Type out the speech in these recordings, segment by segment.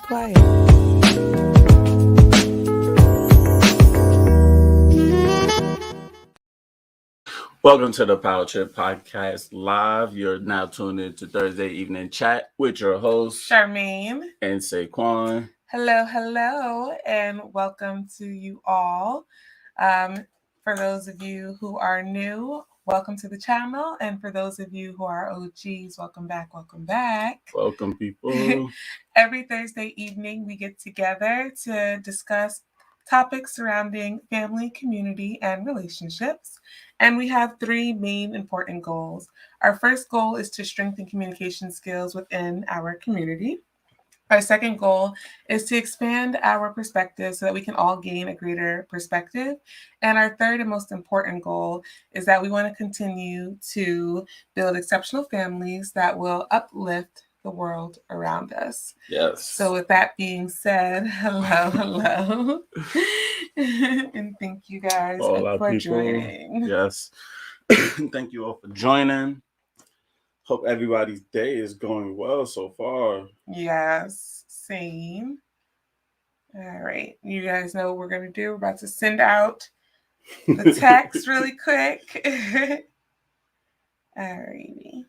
quiet. Welcome to the Powertrip podcast live. You're now tuned in to Thursday evening chat with your host Charmaine and Saquon. Hello, and welcome to you all. For those of you who are new, welcome to the channel, and for those of you who are OGs, welcome back. Welcome, people. Every Thursday evening, we get together to discuss topics surrounding family, community, and relationships. And we have three main important goals. Our first goal is to strengthen communication skills within our community. Our second goal is to expand our perspective so that we can all gain a greater perspective. And our third and most important goal is that we want to continue to build exceptional families that will uplift the world around us. Yes. So with that being said, hello. And thank you guys for joining. Yes. Thank you all for joining. Hope everybody's day is going well so far. Yes, same. All right. You guys know what we're going to do. We're about to send out the text really quick. All righty.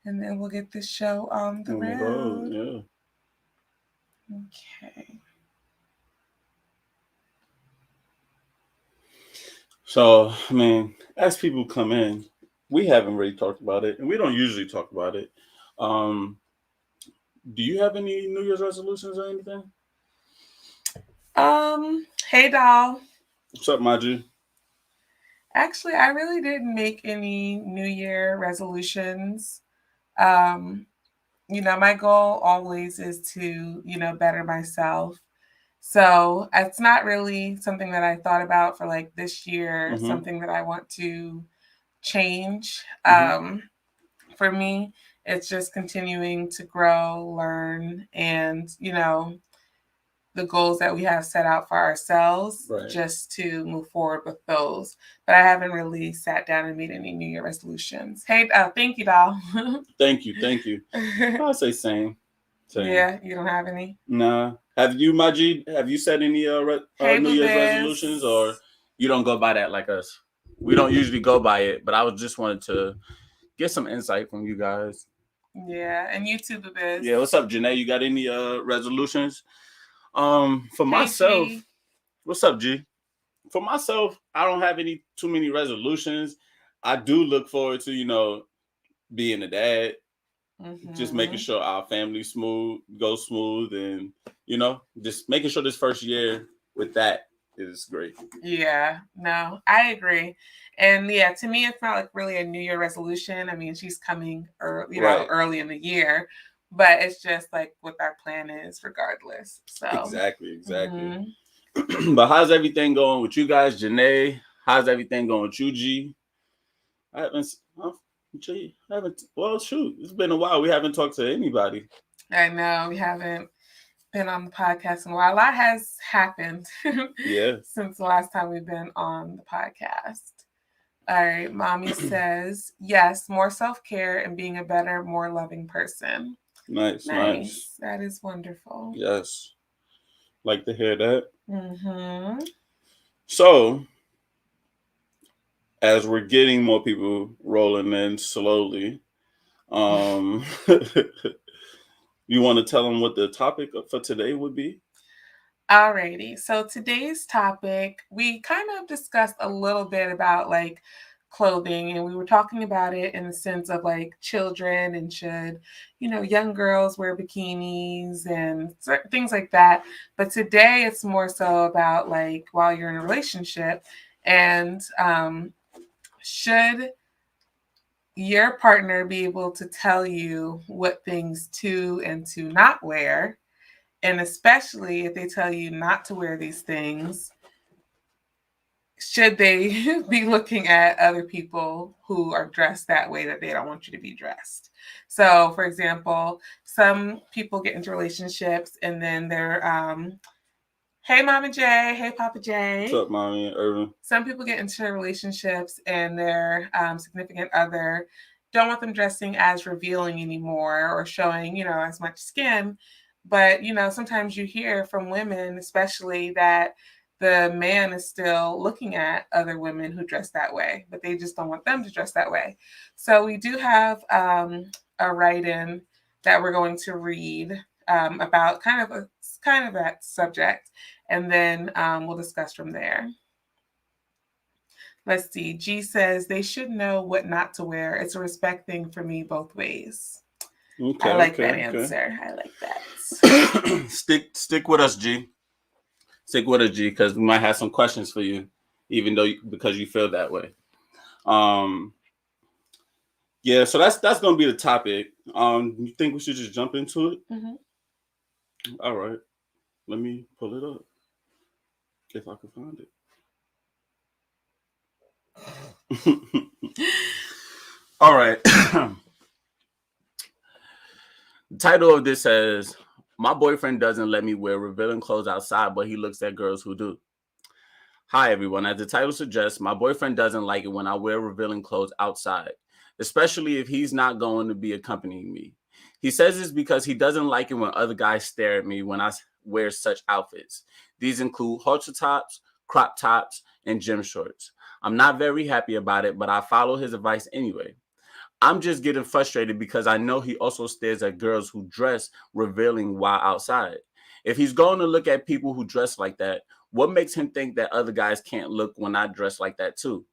And then we'll get this show on the road. Yeah. Okay. So, as people come in, we haven't really talked about it, and we don't usually talk about it. Do you have any New Year's resolutions or anything? Hey, doll. What's up, Maju? Actually, I really didn't make any New Year resolutions. My goal always is to, better myself. So it's not really something that I thought about for like this year, something that I want to change. For me, it's just continuing to grow, learn, and, the goals that we have set out for ourselves, just to move forward with those. But I haven't really sat down and made any New Year resolutions. Hey, thank you, doll. Thank you. I'll say same. Yeah, you don't have any? Nah. Have you, Majid? Have you set any New Year's resolutions, or you don't go by that like us? We don't usually go by it, but I just wanted to get some insight from you guys. Yeah, and you too, Babiz. Yeah, what's up, Janae? You got any resolutions? For myself, G. What's up, G? For myself, I don't have too many resolutions. I do look forward to, being a dad, just making sure our family goes smooth, and just making sure this first year with that is great. Yeah, no, I agree. And yeah, to me, it's not like really a New Year resolution. I mean, she's coming early in the year, but it's just like what our plan is regardless. So Exactly. But how's everything going with you guys, Janae? How's everything going with you, G? Well, shoot, it's been a while. We haven't talked to anybody. I know, we haven't been on the podcast in a while. A lot has happened since the last time we've been on the podcast. All right, Mommy says, yes, more self-care and being a better, more loving person. Nice. That is wonderful. Yes. Like to hear that. So, as we're getting more people rolling in slowly, you want to tell them what the topic for today would be? Alrighty. So today's topic, we kind of discussed a little bit about like clothing, and we were talking about it in the sense of like children and should, young girls wear bikinis and things like that. But today it's more so about like while you're in a relationship, and should your partner be able to tell you what things to and to not wear? And especially if they tell you not to wear these things, should they be looking at other people who are dressed that way that they don't want you to be dressed? So, for example, some people get into relationships and then they're, hey, Mama J, hey, Papa J. What's up, Mommy and Irvin? Some people get into relationships and their significant other don't want them dressing as revealing anymore or showing, as much skin. But, sometimes you hear from women, especially, that the man is still looking at other women who dress that way, but they just don't want them to dress that way. So we do have a write-in that we're going to read about kind of that subject, and then we'll discuss from there. Let's see. G says they should know what not to wear. It's a respect thing for me both ways. Okay, I like okay, that okay. answer. I like that. Stick with us, G. Stick with us, G, because we might have some questions for you, even though because you feel that way. Yeah, so that's gonna be the topic. You think we should just jump into it? Mm-hmm. All right, let me pull it up if I can find it. All right. The title of this says, "My boyfriend doesn't let me wear revealing clothes outside, but he looks at girls who do." Hi, everyone. As the title suggests, my boyfriend doesn't like it when I wear revealing clothes outside, especially if he's not going to be accompanying me. He says it's because he doesn't like it when other guys stare at me when I wear such outfits. These include halter tops, crop tops, and gym shorts. I'm not very happy about it, but I follow his advice anyway. I'm just getting frustrated because I know he also stares at girls who dress revealing while outside. If he's going to look at people who dress like that, what makes him think that other guys can't look when I dress like that too?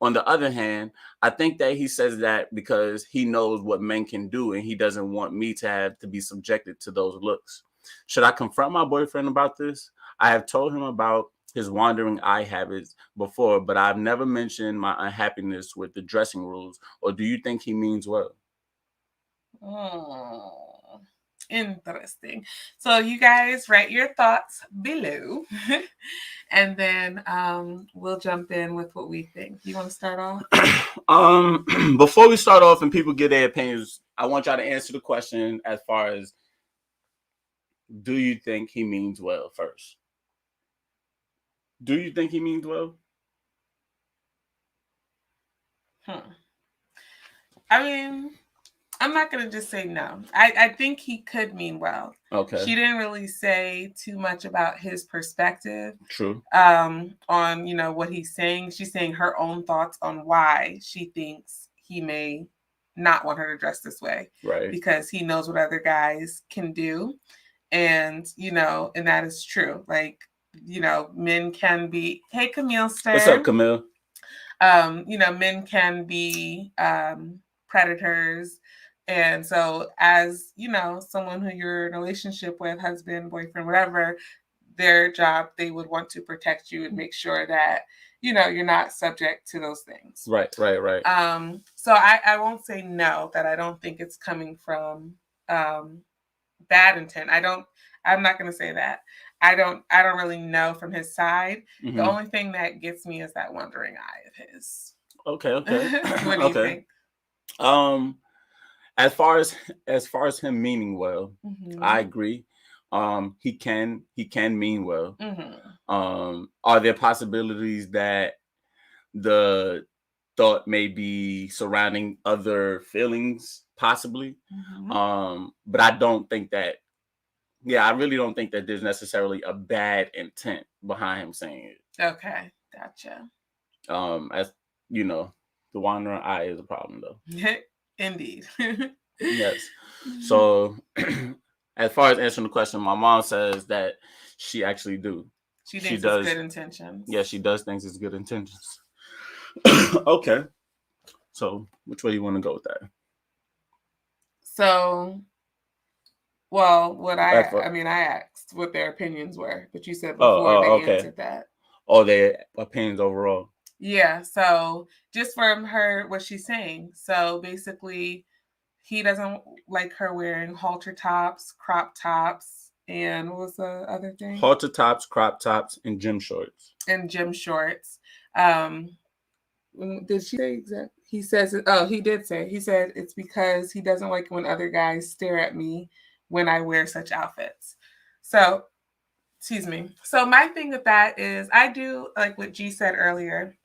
On the other hand, I think that he says that because he knows what men can do and he doesn't want me to have to be subjected to those looks. Should I confront my boyfriend about this? I have told him about his wandering eye habits before, but I've never mentioned my unhappiness with the dressing rules. Or do you think he means well? Interesting. So you guys write your thoughts below, and then we'll jump in with what we think. You want to start off? Before we start off and people get their opinions, I want y'all to answer the question as far as, do you think he means well first? Do you think he means well? I mean, I'm not going to just say no. I think he could mean well. Okay. She didn't really say too much about his perspective. True. On, what he's saying. She's saying her own thoughts on why she thinks he may not want her to dress this way. Right. Because he knows what other guys can do. And, and that is true. Like, men can be, hey, Camille Star. What's up, Camille? Men can be predators. And so as, someone who you're in a relationship with, husband, boyfriend, whatever, their job, they would want to protect you and make sure that, you're not subject to those things. Right. So I won't say no, that I don't think it's coming from bad intent. I'm not going to say that. I don't really know from his side. Mm-hmm. The only thing that gets me is that wandering eye of his. Okay. What do you think? As far as him meaning well, mm-hmm. I agree. He can mean well. Mm-hmm. Are there possibilities that the thought may be surrounding other feelings? Possibly. Mm-hmm. But I don't think that. Yeah, I really don't think that there's necessarily a bad intent behind him saying it. Okay, gotcha. As you know, the wandering eye is a problem, though. Indeed. Yes. So, as far as answering the question, my mom says that she actually do. She thinks it's good intentions. Yeah, she does think it's good intentions. Okay. So, which way you want to go with that? So, well, I asked what their opinions were, but you said before they answered that. Oh, their opinions overall. Yeah. So, just from her, what she's saying. So, basically, he doesn't like her wearing halter tops, crop tops, and what was the other thing? Halter tops, crop tops, and gym shorts. Did she say exactly? He says, he did say. He said it's because he doesn't like when other guys stare at me when I wear such outfits. So, excuse me. So my thing with that is, I do like what G said earlier.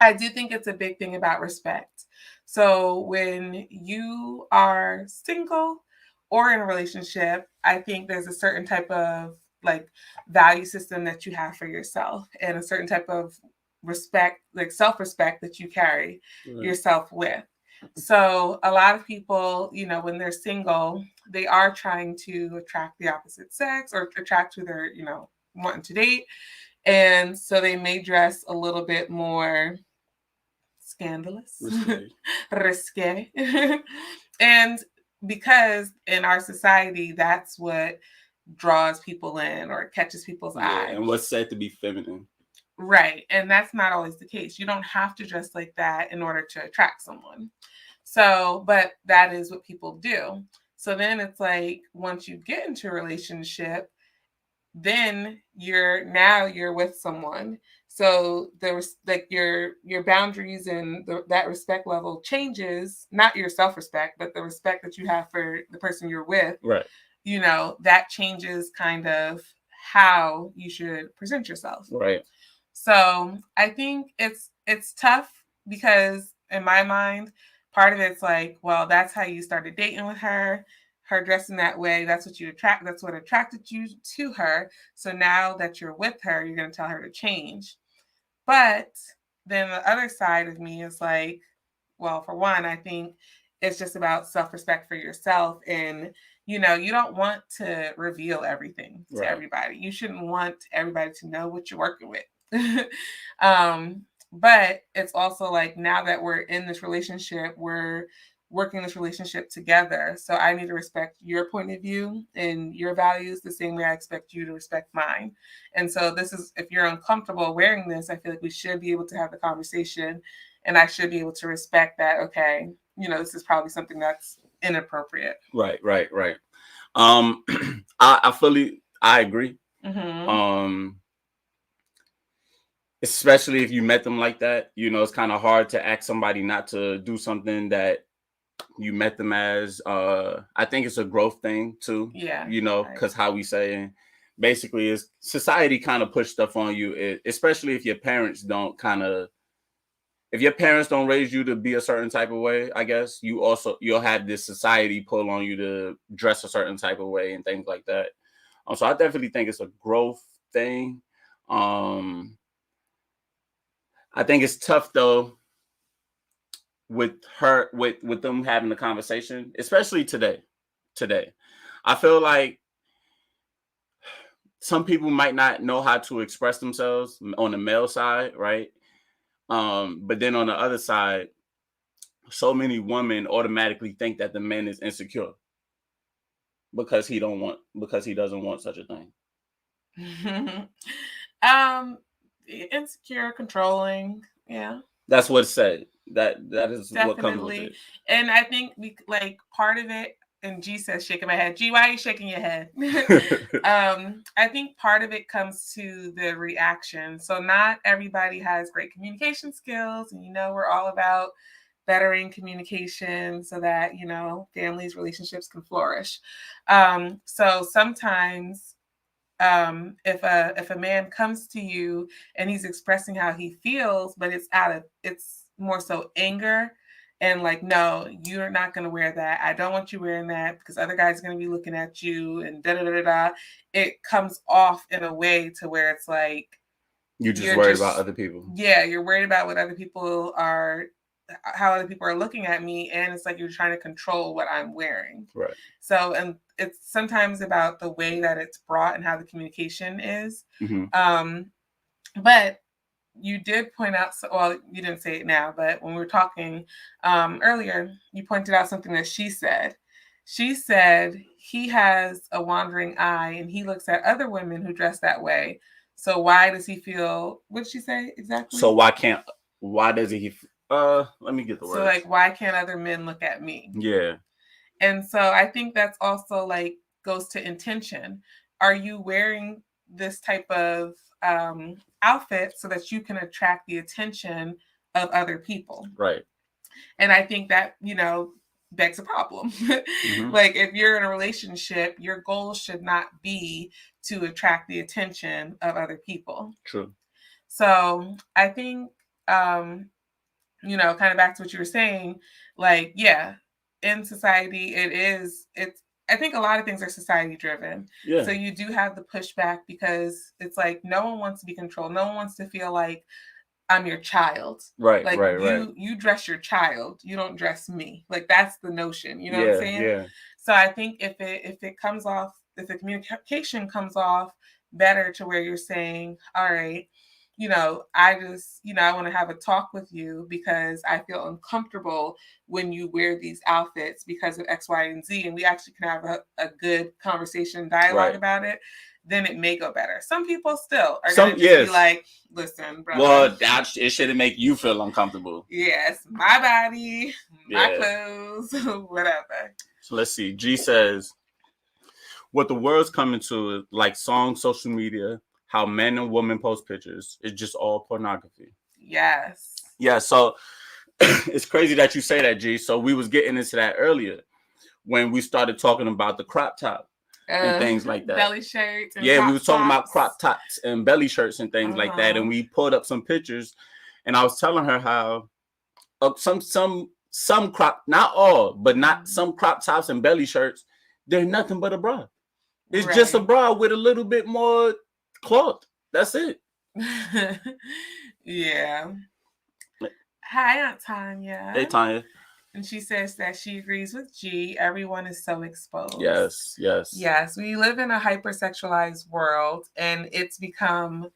I do think it's a big thing about respect. So when you are single or in a relationship, I think there's a certain type of like value system that you have for yourself and a certain type of respect, like self-respect that you carry yourself with. So a lot of people, when they're single, they are trying to attract the opposite sex or attract who they're, wanting to date. And so they may dress a little bit more scandalous, risque. And because in our society, that's what draws people in or catches people's eye. And what's said to be feminine. Right. And that's not always the case. You don't have to dress like that in order to attract someone. So, but that is what people do. So then it's like once you get into a relationship, then you're with someone. So there's like your boundaries and that respect level changes, not your self-respect, but the respect that you have for the person you're with. Right. That changes kind of how you should present yourself. Right. So I think it's tough because in my mind, part of it's like, well, that's how you started dating with her dressing that way. That's what attracted you to her. So now that you're with her, you're going to tell her to change. But then the other side of me is like, well, for one, I think it's just about self-respect for yourself. And, you don't want to reveal everything to everybody. You shouldn't want everybody to know what you're working with. But it's also like now that we're in this relationship, we're working this relationship together. So I need to respect your point of view and your values the same way I expect you to respect mine. And so if you're uncomfortable wearing this, I feel like we should be able to have the conversation and I should be able to respect that. Okay, this is probably something that's inappropriate. Right. I agree. Mm-hmm. Especially if you met them like that, it's kind of hard to ask somebody not to do something that you met them as. I think it's a growth thing too. Yeah. Because how we say basically is society kind of push stuff on you, especially if your parents don't raise you to be a certain type of way. I guess you'll have this society pull on you to dress a certain type of way and things like that. So I definitely think it's a growth thing. I think it's tough though with them having the conversation, especially today. I feel like some people might not know how to express themselves on the male side, right? But then on the other side, so many women automatically think that the man is insecure because he doesn't want such a thing. Insecure, controlling, yeah. That's what's said. That is definitely what comes with it. And I think like part of it, and G says shaking my head. G, why are you shaking your head? I think part of it comes to the reaction. So not everybody has great communication skills, and we're all about bettering communication so that families, relationships can flourish. So sometimes if a man comes to you and he's expressing how he feels, but it's more so anger and like, no, you're not going to wear that. I don't want you wearing that because other guys are going to be looking at you and da da da da. It comes off in a way to where it's like you're worried about other people. Yeah, you're worried about what other people are, how other people are looking at me, and it's like you're trying to control what I'm wearing. Right. So, and it's sometimes about the way that it's brought and how the communication is. Mm-hmm. But you did point out, well, you didn't say it now, but when we were talking earlier, you pointed out something that she said. She said he has a wandering eye and he looks at other women who dress that way. So why does he feel, what did she say exactly? So why does he, let me get the words. So like, why can't other men look at me? Yeah. And so I think that's also like goes to intention. Are you wearing this type of outfit so that you can attract the attention of other people? Right. And I think that, begs a problem. Mm-hmm. Like if you're in a relationship, your goal should not be to attract the attention of other people. True. So I think, kind of back to what you were saying, like, yeah, in society, I think a lot of things are society driven. Yeah. So you do have the pushback because it's like no one wants to be controlled. No one wants to feel like I'm your child. Right, like right. you dress your child, you don't dress me. Like that's the notion, you know what I'm saying? Yeah. So I think if it comes off, if the communication comes off better to where you're saying, all right, I just, I want to have a talk with you because I feel uncomfortable when you wear these outfits because of X, Y, and Z, and we actually can have a good conversation, dialogue about it, then it may go better. Some people still are going to just be like, listen, brother. Well, it shouldn't make you feel uncomfortable. Yes, my body, my clothes, whatever. So let's see. G says, what the world's coming to, like songs, social media, how men and women post pictures, it's just all pornography. Yes. Yeah, so it's crazy that you say that, G. So we was getting into that earlier when we started talking about the crop top and things like that. Belly shirts. And we was talking about crop tops and belly shirts and things like that. And we pulled up some pictures, and I was telling her how some crop, not all, but not some crop tops and belly shirts, they're nothing but a bra. It's just a bra with a little bit more cloth. That's it. Yeah. Hi, Aunt Tanya. Hey, Tanya. And she says that she agrees with G. Everyone is so exposed. Yes. We live in a hypersexualized world, and it's become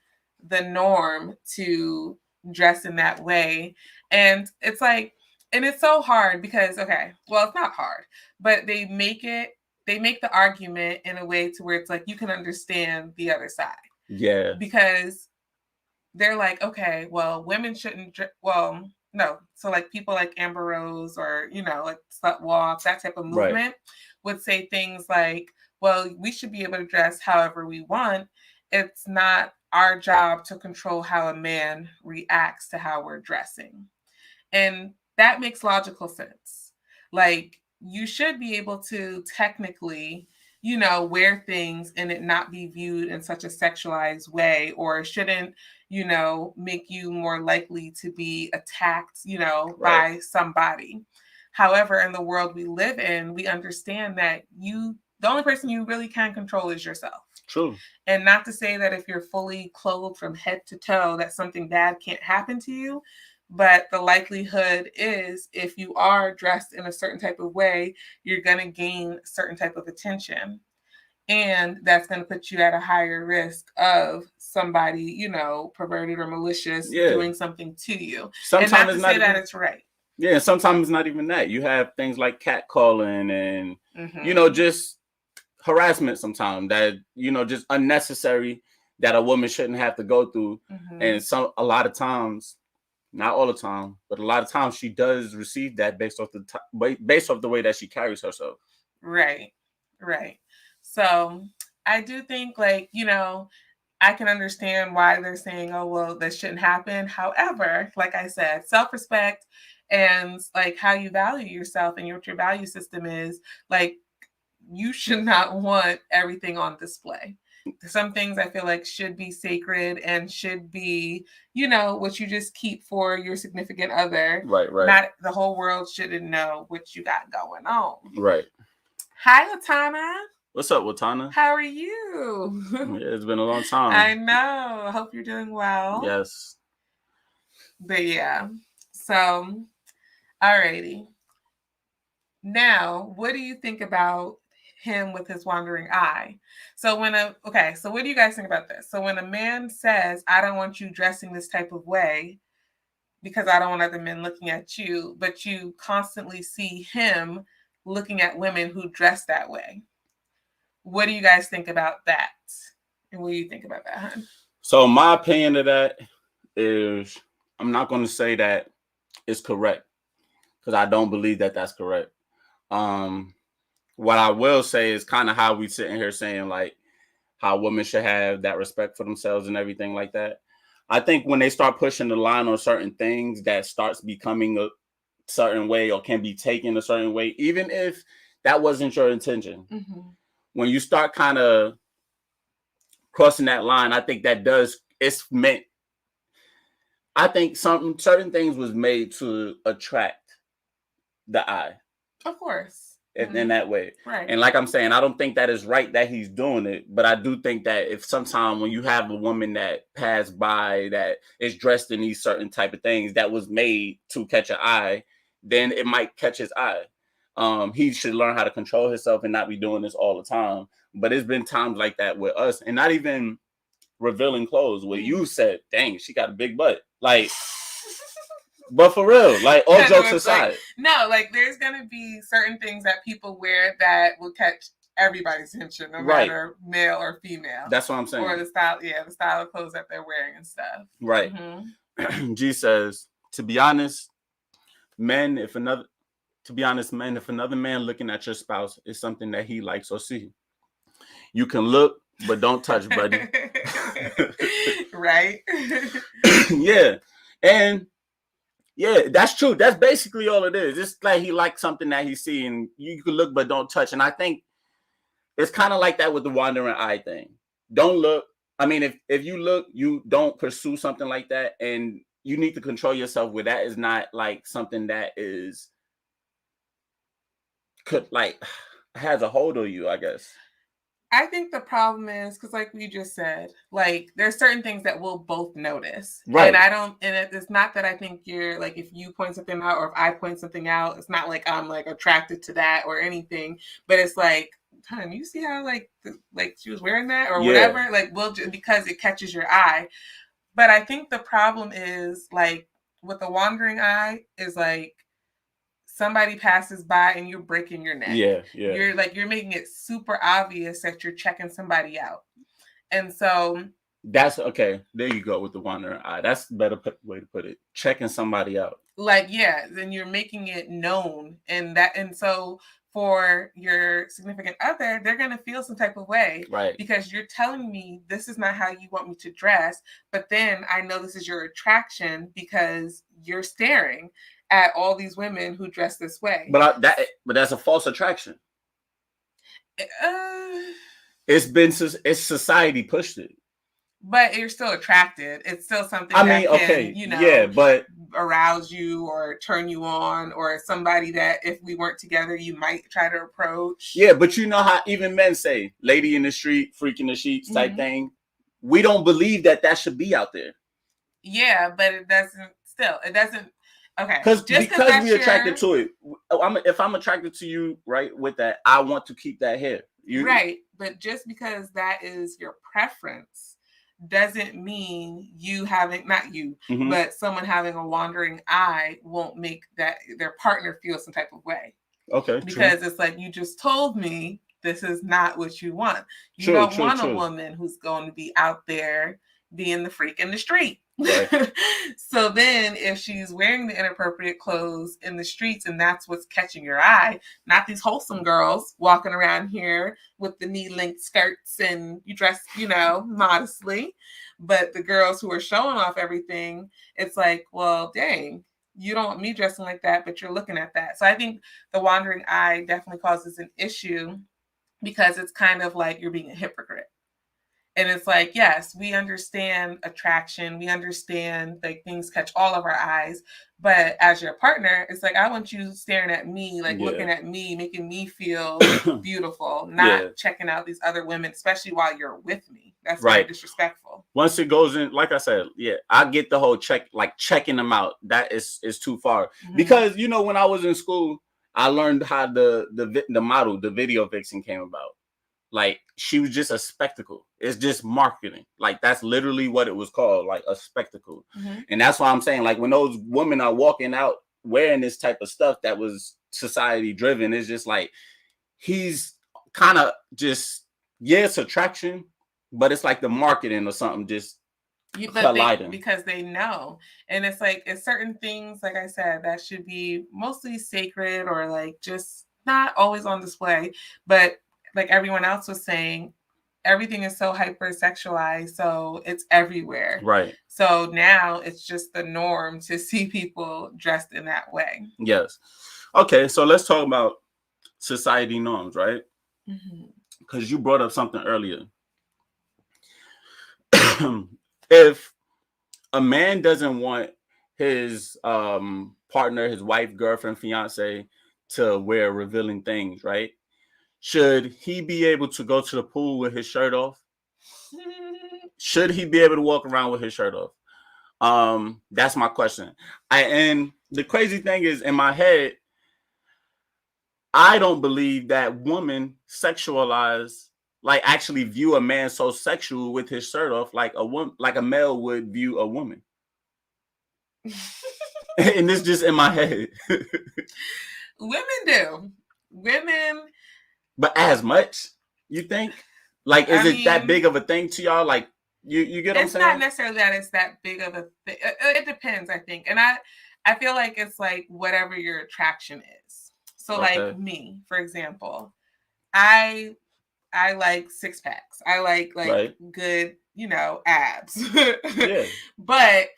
the norm to dress in that way. And it's like, and it's so hard because, it's not hard, but they make the argument in a way to where it's like you can understand the other side. Yeah. Because they're like, okay, well, women shouldn't, no. So like people like Amber Rose or, like Slut Walk, that type of movement would say things like, well, we should be able to dress however we want. It's not our job to control how a man reacts to how we're dressing. And that makes logical sense. Like you should be able to technically, wear things and it not be viewed in such a sexualized way, or shouldn't, make you more likely to be attacked, by somebody. However, in the world we live in, we understand that the only person you really can control is yourself. True. And not to say that if you're fully clothed from head to toe, that something bad can't happen to you. But the likelihood is if you are dressed in a certain type of way, you're going to gain a certain type of attention. And that's going to put you at a higher risk of somebody, perverted or malicious doing something to you. Sometimes and not to say that it's right. Yeah, sometimes it's not even that. You have things like catcalling and, just harassment sometimes that, just unnecessary that a woman shouldn't have to go through. And a lot of times, not all the time, but a lot of times she does receive that based off the way that she carries herself. Right. So I do think I can understand why they're saying, oh, well, this shouldn't happen. However, like I said, self-respect and like how you value yourself and what your value system is, like you should not want everything on display. Some things I feel like should be sacred and should be, what you just keep for your significant other. Right. Not the whole world shouldn't know what you got going on. Right. Hi, Latana. What's up, Latana? How are you? It's been a long time. I know. I hope you're doing well. Yes. But yeah. So, alrighty. Now, what do you think about him with his wandering eye? So so what do you guys think about this? So when a man says, I don't want you dressing this type of way because I don't want other men looking at you, but you constantly see him looking at women who dress that way. What do you guys think about that? And what do you think about that, hon? So my opinion of that is I'm not going to say that it's correct because I don't believe that that's correct. What I will say is kind of how we sitting here saying like how women should have that respect for themselves and everything like that. I think when they start pushing the line on certain things that starts becoming a certain way or can be taken a certain way, even if that wasn't your intention. When you start kind of crossing that line, I think it's meant. I think certain things was made to attract the eye. Of course. in that way. Right. And like I'm saying, I don't think that is right that he's doing it, but I do think that if sometime when you have a woman that passed by that is dressed in these certain type of things that was made to catch an eye, then it might catch his eye. He should learn how to control himself and not be doing this all the time. But it's been times like that with us, and not even revealing clothes where you said, dang, she got a big butt. Like, but for real, like all jokes aside. Like, no, like there's gonna be certain things that people wear that will catch everybody's attention, no matter male or female. That's what I'm saying. Or the style, the style of clothes that they're wearing and stuff. Right. G says, to be honest, men, if another man looking at your spouse is something that he likes or see, you can look, but don't touch, buddy. Right. Yeah. And yeah, that's true. That's basically all it is. It's like he likes something that he's seeing. You can look, but don't touch. And I think it's kind of like that with the wandering eye thing. Don't look. I mean, if you look, you don't pursue something like that. And you need to control yourself where that is not like something that is has a hold on you, I guess. I think the problem is because, like we just said, like there's certain things that we'll both notice, right? And it's not that I think you're like if you point something out or if I point something out, it's not like I'm like attracted to that or anything. But it's like, hun, you see how like she was wearing that or whatever, like because it catches your eye. But I think the problem is like with the wandering eye is like. Somebody passes by and you're breaking your neck. Yeah. You're making it super obvious that you're checking somebody out. And so that's okay. There you go with the wandering eye. That's the better way to put it. Checking somebody out. Like, yeah, then you're making it known. And so for your significant other, they're going to feel some type of way. Right. Because you're telling me this is not how you want me to dress. But then I know this is your attraction because you're staring at all these women who dress this way. But that's a false attraction. It's society pushed it. But you're still attracted. It's still something that can, arouse you or turn you on, or somebody that if we weren't together, you might try to approach. Yeah, but you know how even men say, lady in the street, freak in the sheets type thing. We don't believe that should be out there. Yeah, but it doesn't. Okay. Because we're attracted to it. If I'm attracted to you, right, with that, I want to keep that hair. Right. But just because that is your preference doesn't mean you having, not you, but someone having a wandering eye won't make that their partner feel some type of way. Okay. Because it's like, you just told me this is not what you want. You don't want a woman who's going to be out there being the freak in the street. Right. So then if she's wearing the inappropriate clothes in the streets and that's what's catching your eye, not these wholesome girls walking around here with the knee-length skirts and you dress, modestly, but the girls who are showing off everything, it's like, well, dang, you don't want me dressing like that, but you're looking at that. So I think the wandering eye definitely causes an issue because it's kind of like you're being a hypocrite. And it's like, yes, we understand attraction. We understand like things catch all of our eyes. But as your partner, it's like, I want you staring at me, like looking at me, making me feel beautiful, not checking out these other women, especially while you're with me. That's very disrespectful. Once it goes in, like I said, I get the whole checking them out. That is too far. Because, when I was in school, I learned how the model, the video vixen came about. Like, she was just a spectacle. It's just marketing. Like, that's literally what it was called, like a spectacle. And that's why I'm saying, like, when those women are walking out wearing this type of stuff that was society driven, it's just like, he's kind of just, it's attraction, but it's like the marketing or something just colliding. Because they know. And it's like, it's certain things, like I said, that should be mostly sacred or like just not always on display, but like everyone else was saying, everything is so hypersexualized, so it's everywhere. Right. So now it's just the norm to see people dressed in that way. Yes. Okay, so let's talk about society norms, right? Because you brought up something earlier. If a man doesn't want his partner, his wife, girlfriend, fiance to wear revealing things, right? Should he be able to go to the pool with his shirt off? Should he be able to walk around with his shirt off? That's my question. And the crazy thing is, in my head, I don't believe that women sexualize, like actually view a man so sexual with his shirt off, like a male would view a woman. And this just in my head. Women do. Women. But as much, you think? Like, is it that big of a thing to y'all? Like, you get what I'm saying? It's not necessarily that it's that big of a thing. It depends, I think. And I feel like it's like whatever your attraction is. So like me, for example, I like six packs. I like right. Good, abs. Yeah. But,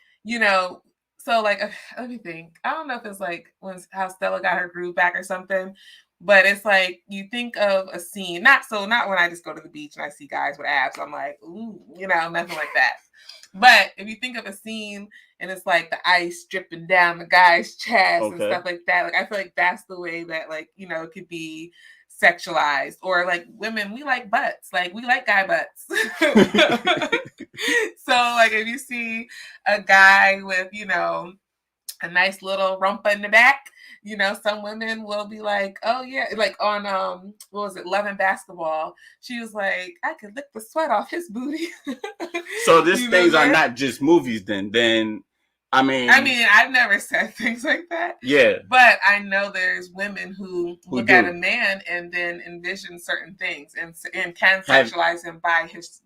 so like, let me think. I don't know if it's like how Stella got her groove back or something. But it's like you think of a scene, not when I just go to the beach and I see guys with abs, I'm like, ooh, nothing like that. But if you think of a scene and it's like the ice dripping down the guy's chest and stuff like that, like I feel like that's the way that like, it could be sexualized. Or like women, we like butts, like we like guy butts. So like if you see a guy with, a nice little rumpa in the back, some women will be like, oh yeah, like on what was it, Love and Basketball, she was like, I could lick the sweat off his booty. So these things are not just movies then I mean I've never said things like that. Yeah. But I know there's women who look at a man and then envision certain things and can sexualize him by his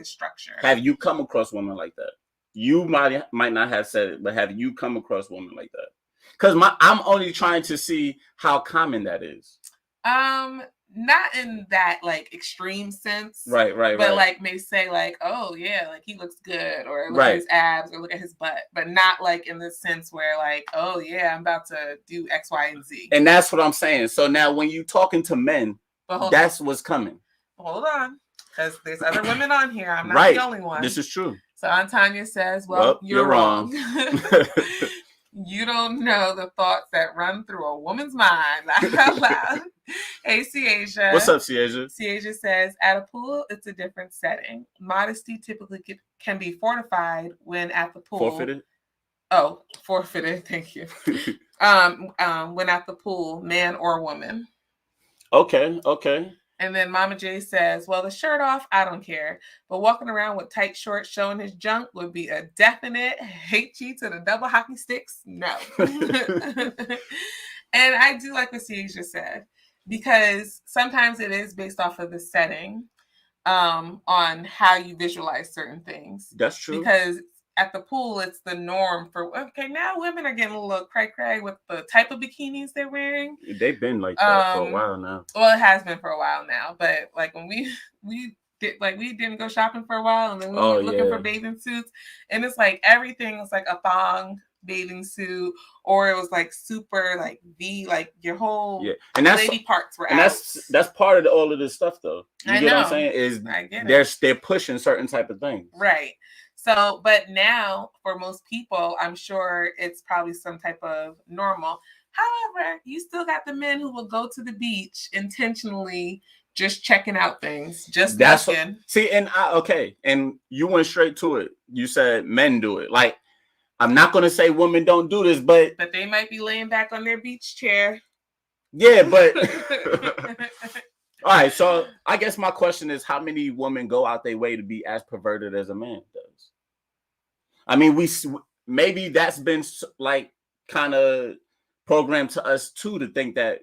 structure. Have you come across women like that? You might not have said it, but have you come across women like that? Because I'm only trying to see how common that is. Not in that like extreme sense. Right. But like may say like, oh yeah, like he looks good, or look at his abs, or look at his butt, but not like in the sense where like, oh yeah, I'm about to do X, Y, and Z. And that's what I'm saying. So now when you talking to men, that's what's coming. Hold on, because there's other women on here. I'm not the only one. This is true. So Antanya says, well you're wrong. You don't know the thoughts that run through a woman's mind. Laugh out loud. Hey, Ciasia. What's up, Ciasia? Ciasia says, at a pool, it's a different setting. Modesty typically can be fortified when at the pool. Forfeited? Oh, forfeited. Thank you. When at the pool, man or woman. Okay. And then Mama J says, well, the shirt off, I don't care. But walking around with tight shorts showing his junk would be a definite hate you to the double hockey sticks. No. And I do like what Ciasia said, because sometimes it is based off of the setting on how you visualize certain things. That's true. Because at the pool, it's the norm for, now women are getting a little cray-cray with the type of bikinis they're wearing. They've been like that for a while now. Well, it has been for a while now, but like when we didn't go shopping for a while, and then we were looking for bathing suits, and it's like everything was like a thong bathing suit, or it was like super like V, like your whole and that's, lady parts were and out. That's part of all of this stuff, though. You get what I'm saying? They're pushing certain type of things, right? So, but now for most people, I'm sure it's probably some type of normal. However, you still got the men who will go to the beach intentionally just checking out things, just looking. And you went straight to it. You said men do it. Like, I'm not going to say women don't do this, but they might be laying back on their beach chair. Yeah, but all right, so I guess my question is, how many women go out their way to be as perverted as a man does? I mean, maybe that's been like kind of programmed to us too, to think that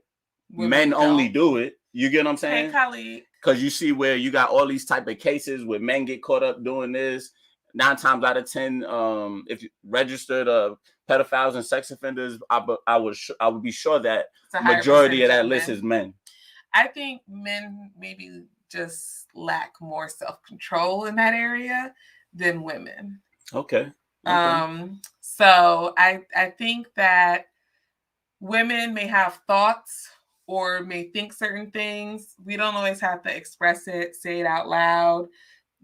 men only do it. You get what I'm saying? Hey, colleague. Because you see where you got all these type of cases where men get caught up doing this. 9 times out of 10, if you registered pedophiles and sex offenders, I would be sure that majority of that list is men. I think men maybe just lack more self-control in that area than women. Okay. So I think that women may have thoughts or may think certain things. We don't always have to express it, say it out loud.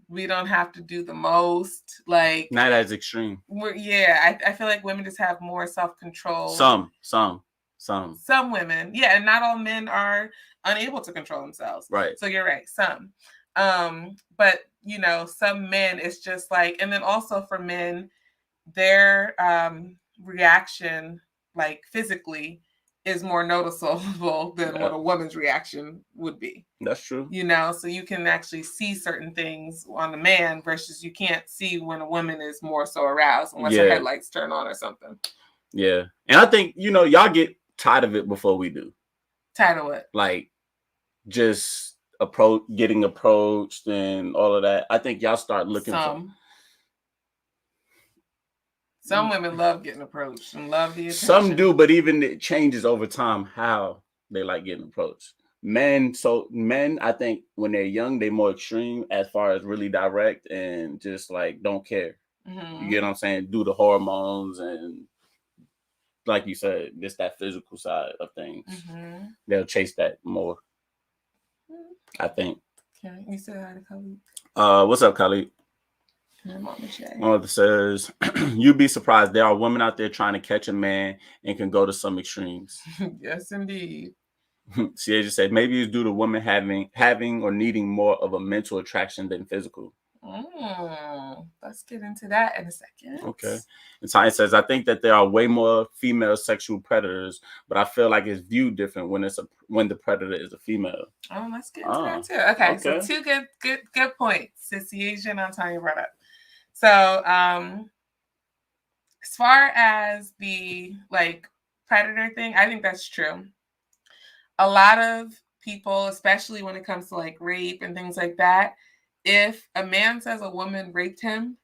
We don't have to do the most. Like, not as extreme. I feel like women just have more self-control. Some. Some women, yeah, and not all men are unable to control themselves. Right. So you're right, some. But you know, some men, it's just like, and then also for men, their reaction, like physically, is more noticeable than what a woman's reaction would be. That's true. You know, so you can actually see certain things on a man versus you can't see when a woman is more so aroused unless her headlights turn on or something. Yeah. And I think, you know, y'all get tired of it before we do. Tired of what? Like just getting approached and all of that. I think y'all start looking for some women love getting approached and love the attention. Some do, but even it changes over time how they like getting approached. Men, I think when they're young, they're more extreme as far as really direct and just like don't care. You get what I'm saying? Do the hormones and like you said, just that physical side of things. They'll chase that more. I think. Okay, you said hi to Khalid. What's up, Khalid? Mama says, you'd be surprised. There are women out there trying to catch a man and can go to some extremes. Yes, indeed. She just said maybe it's due to women having or needing more of a mental attraction than physical. Let's get into that in a second. Okay. And Tanya says, I think that there are way more female sexual predators, but I feel like it's viewed different when the predator is a female. Oh, let's get into that too. Okay, so two good points. Sissy Asian and Tanya brought up. So, as far as the like predator thing, I think that's true. A lot of people, especially when it comes to like rape and things like that, if a man says a woman raped him,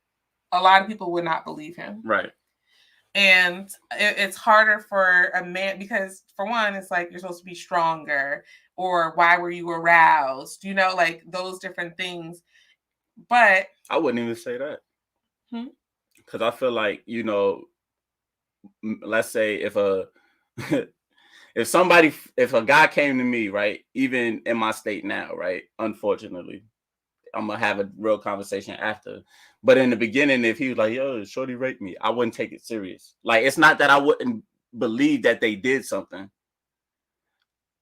a lot of people would not believe him. Right. And it's harder for a man because, for one, it's like you're supposed to be stronger, or why were you aroused? You know, like those different things. But I wouldn't even say that. Because I feel like, you know, let's say if a guy came to me, right, even in my state now, right, unfortunately, I'm gonna have a real conversation after. But in the beginning, if he was like, yo, shorty raped me, I wouldn't take it serious. Like, it's not that I wouldn't believe that they did something.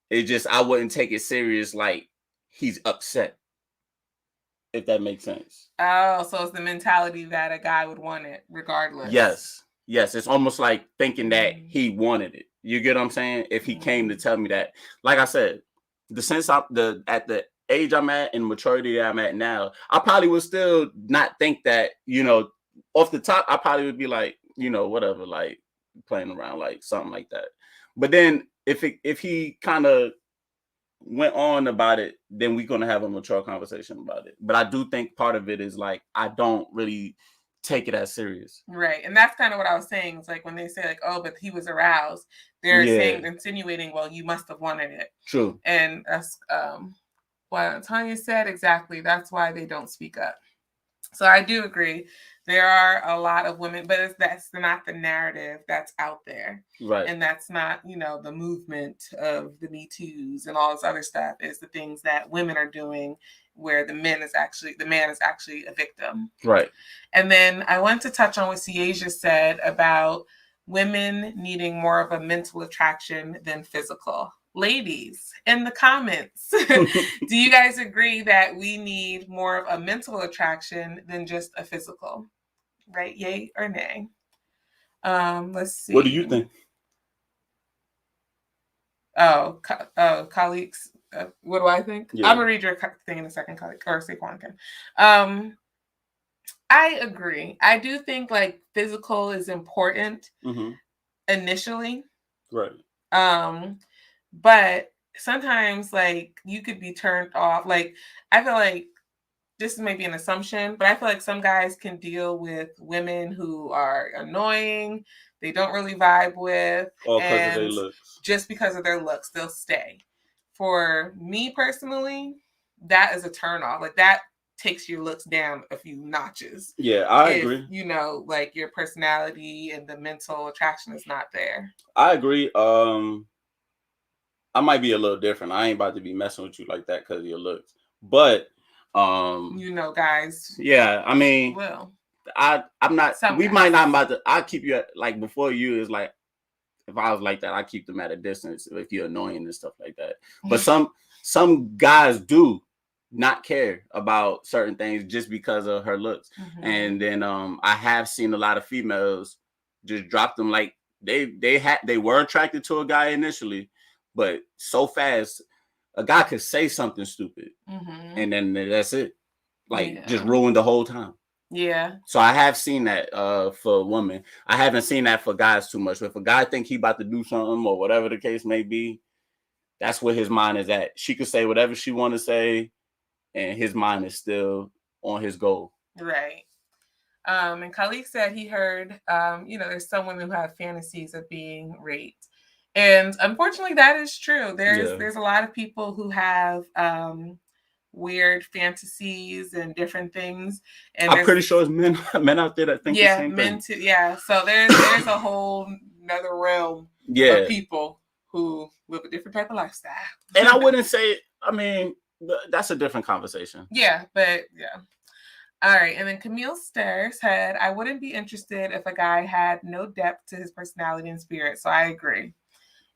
It's just I wouldn't take it serious like he's upset. If that makes sense. Oh, so it's the mentality that a guy would want it regardless. Yes. It's almost like thinking that he wanted it. You get what I'm saying? If he came to tell me that, like I said, at the age I'm at and maturity that I'm at now, I probably would still not think that, you know, off the top, I probably would be like, you know, whatever, like playing around, like something like that. But then if he kind of went on about it, then we're gonna have a mature conversation about it. But I do think part of it is like I don't really take it as serious. Right. And that's kind of what I was saying. It's like when they say like, oh, but he was aroused, they're insinuating, well, you must have wanted it. True. And that's what Tanya said exactly. That's why they don't speak up. So I do agree. There are a lot of women, but that's not the narrative that's out there. Right. And that's not, you know, the movement of the Me Too's and all this other stuff. Is the things that women are doing where the man is actually a victim. Right. And then I want to touch on what Siaja said about women needing more of a mental attraction than physical. Ladies, in the comments, do you guys agree that we need more of a mental attraction than just a physical? Right? Yay or nay? Let's see. What do you think? Colleagues, what do I think? Yeah. I'm gonna read your thing in a second, colleague, or Saquon can. I agree. I do think like physical is important initially. Right. But sometimes like you could be turned off. Like I feel like this may be an assumption, but I feel like some guys can deal with women who are annoying, they don't really vibe with, because of their looks. Just because of their looks, they'll stay. For me personally, that is a turn off. Like that takes your looks down a few notches. Yeah, I agree. You know, like your personality and the mental attraction is not there. I agree. I might be a little different. I ain't about to be messing with you like that because of your looks. But you know, guys. Yeah, I mean, well, I'm not. We might not about to. I'll keep you at, like before you is like if I was like that, I keep them at a distance if you're annoying and stuff like that. But some guys do not care about certain things just because of her looks. And then I have seen a lot of females just drop them like they were attracted to a guy initially, but so fast a guy could say something stupid and then that's it. Like just ruined the whole time. Yeah. So I have seen that for women. I haven't seen that for guys too much. If a guy think he about to do something or whatever the case may be, that's where his mind is at. She could say whatever she want to say, and his mind is still on his goal. Right. And Khalik said he heard, there's some women who have fantasies of being raped. And unfortunately, that is true. There's a lot of people who have weird fantasies and different things. And I'm pretty sure it's men out there that think the same men thing. too. Yeah. So there's a whole another realm of people who live a different type of lifestyle. And I wouldn't say, I mean, that's a different conversation. Yeah, but yeah. All right. And then Camille Stair said, I wouldn't be interested if a guy had no depth to his personality and spirit. So I agree.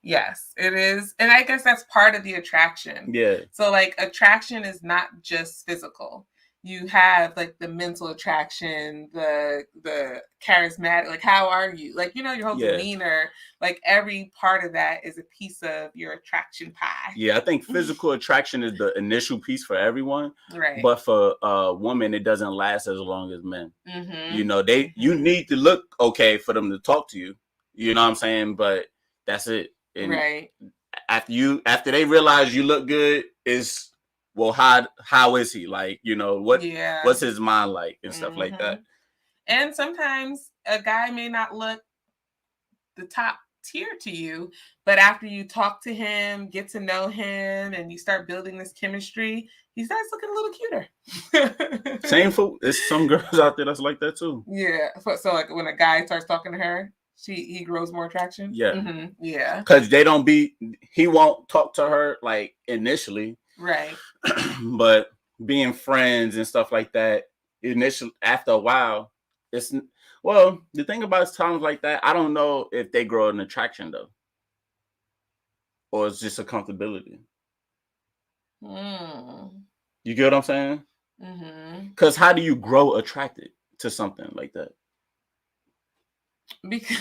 Yes, it is. And I guess that's part of the attraction. Yeah. So like attraction is not just physical. You have like the mental attraction, the charismatic, like how are you? Like, your whole demeanor, like every part of that is a piece of your attraction pie. Yeah, I think physical attraction is the initial piece for everyone. Right. But for women, it doesn't last as long as men. You need to look okay for them to talk to you. You know what I'm saying? But that's it. And right. After they realize you look good, is well, how is he? Like, what's his mind like and stuff like that. And sometimes a guy may not look the top tier to you, but after you talk to him, get to know him, and you start building this chemistry, he starts looking a little cuter. Same for there's some girls out there that's like that too. Yeah. So like when a guy starts talking to her, he grows more attraction. Yeah. Yeah. Because he won't talk to her like initially. Right. But being friends and stuff like that, initially after a while, the thing about times like that, I don't know if they grow an attraction though. Or it's just a comfortability. You get what I'm saying? Because how do you grow attracted to something like that? Because